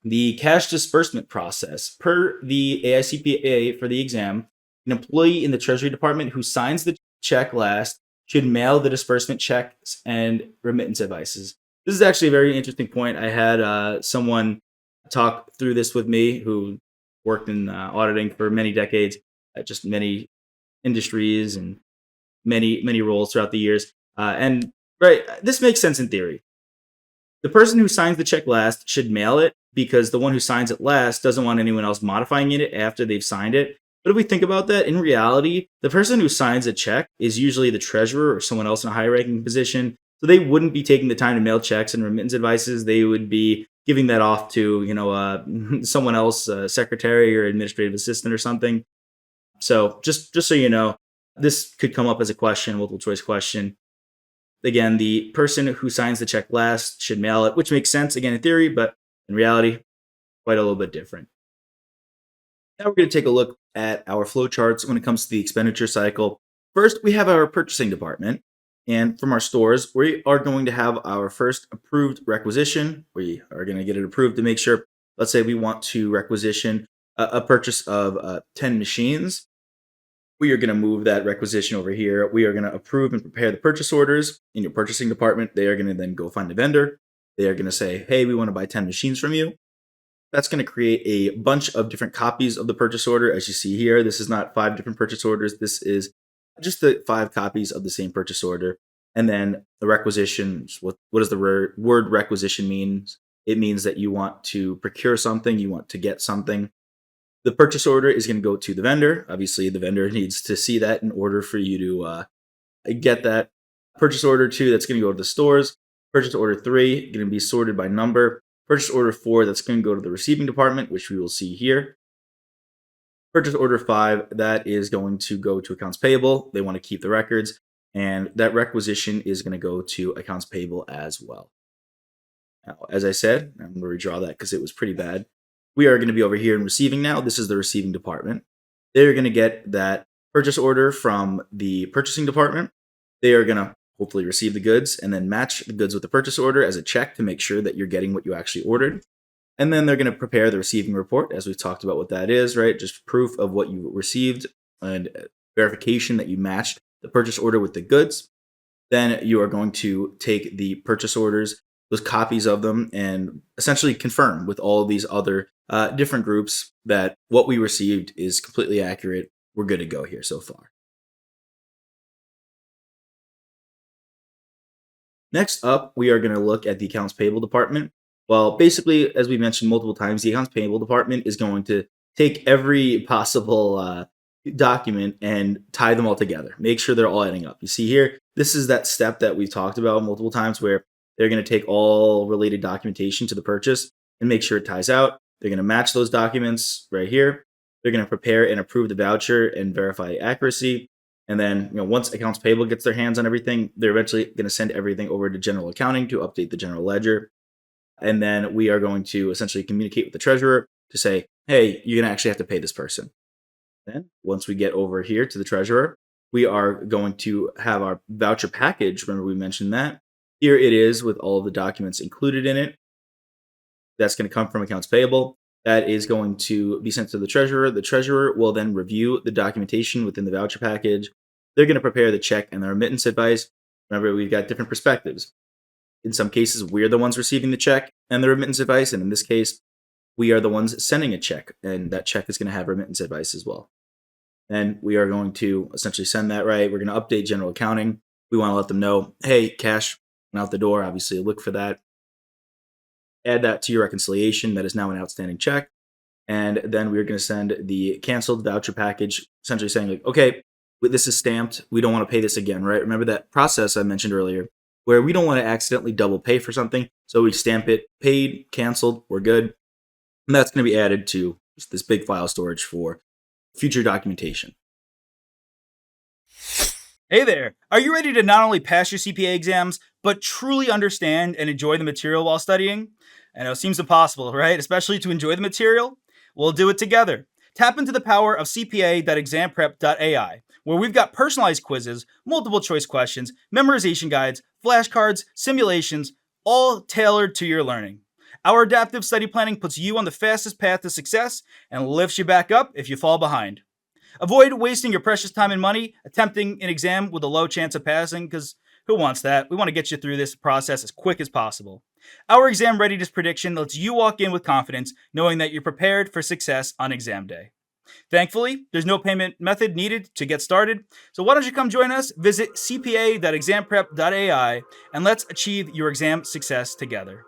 The cash disbursement process. Per the AICPA for the exam, an employee in the Treasury Department who signs the check last should mail the disbursement checks and remittance advices. This is actually a very interesting point. I had someone talk through this with me who worked in auditing for many decades, at just many industries and many roles throughout the years. And right, this makes sense in theory. The person who signs the check last should mail it because the one who signs it last doesn't want anyone else modifying it after they've signed it. But if we think about that, in reality, the person who signs a check is usually the treasurer or someone else in a high ranking position. So they wouldn't be taking the time to mail checks and remittance advices. They would be giving that off to, someone else, secretary or administrative assistant or something. So just so you know, this could come up as a question, multiple choice question. Again, the person who signs the check last should mail it, which makes sense, again, in theory, but in reality, quite a little bit different. Now we're going to take a look at our flowcharts when it comes to the expenditure cycle. First, we have our purchasing department. And from our stores, we are going to have our first approved requisition. We are going to get it approved to make sure, let's say we want to requisition a purchase of 10 machines. We are going to move that requisition over here. We are going to approve and prepare the purchase orders in your purchasing department. They are going to then go find a vendor. They are going to say, hey, we want to buy 10 machines from you. That's going to create a bunch of different copies of the purchase order. As you see here, this is not 5 different purchase orders. This is just the 5 copies of the same purchase order. And then the requisitions, what does the word requisition mean? It means that you want to procure something, you want to get something. The purchase order is going to go to the vendor. Obviously, the vendor needs to see that in order for you to get that. Purchase order 2, that's going to go to the stores. Purchase order 3, going to be sorted by number. Purchase order 4, that's going to go to the receiving department, which we will see here. Purchase order 5, that is going to go to accounts payable. They want to keep the records. And that requisition is going to go to accounts payable as well. Now, as I said, I'm going to redraw that because it was pretty bad. We are going to be over here in receiving now. This is the receiving department. They're going to get that purchase order from the purchasing department. They are going to hopefully receive the goods and then match the goods with the purchase order as a check to make sure that you're getting what you actually ordered. And then they're going to prepare the receiving report, as we've talked about what that is, right? Just proof of what you received and verification that you matched the purchase order with the goods. Then you are going to take the purchase orders, those copies of them, and essentially confirm with all of these other different groups that what we received is completely accurate. We're good to go here so far. Next up, we are going to look at the accounts payable department. Well, basically, as we mentioned multiple times, the accounts payable department is going to take every possible document and tie them all together. Make sure they're all adding up. You see here, this is that step that we've talked about multiple times where they're going to take all related documentation to the purchase and make sure it ties out. They're going to match those documents right here. They're going to prepare and approve the voucher and verify accuracy. And then, once accounts payable gets their hands on everything, they're eventually going to send everything over to general accounting to update the general ledger. And then we are going to essentially communicate with the treasurer to say, hey, you're going to actually have to pay this person. Then once we get over here to the treasurer, we are going to have our voucher package. Remember we mentioned that. Here it is with all of the documents included in it. That's going to come from accounts payable. That is going to be sent to the treasurer. The treasurer will then review the documentation within the voucher package. They're going to prepare the check and the remittance advice. Remember, we've got different perspectives. In some cases, we're the ones receiving the check and the remittance advice. And in this case, we are the ones sending a check. And that check is going to have remittance advice as well. And we are going to essentially send that right. We're going to update general accounting. We want to let them know, hey, cash went out the door. Obviously, look for that. Add that to your reconciliation. That is now an outstanding check. And then we're going to send the canceled voucher package, essentially saying, like, okay, this is stamped. We don't want to pay this again, right? Remember that process I mentioned earlier where we don't want to accidentally double pay for something. So we stamp it, paid, canceled, we're good. And that's going to be added to this big file storage for future documentation. Hey there! Are you ready to not only pass your CPA exams, but truly understand and enjoy the material while studying? I know it seems impossible, right? Especially to enjoy the material? We'll do it together. Tap into the power of cpa.examprep.ai, where we've got personalized quizzes, multiple choice questions, memorization guides, flashcards, simulations, all tailored to your learning. Our adaptive study planning puts you on the fastest path to success and lifts you back up if you fall behind. Avoid wasting your precious time and money attempting an exam with a low chance of passing, because who wants that? We want to get you through this process as quick as possible. Our exam readiness prediction lets you walk in with confidence, knowing that you're prepared for success on exam day. Thankfully, there's no payment method needed to get started, so why don't you come join us? Visit cpa.examprep.ai and let's achieve your exam success together.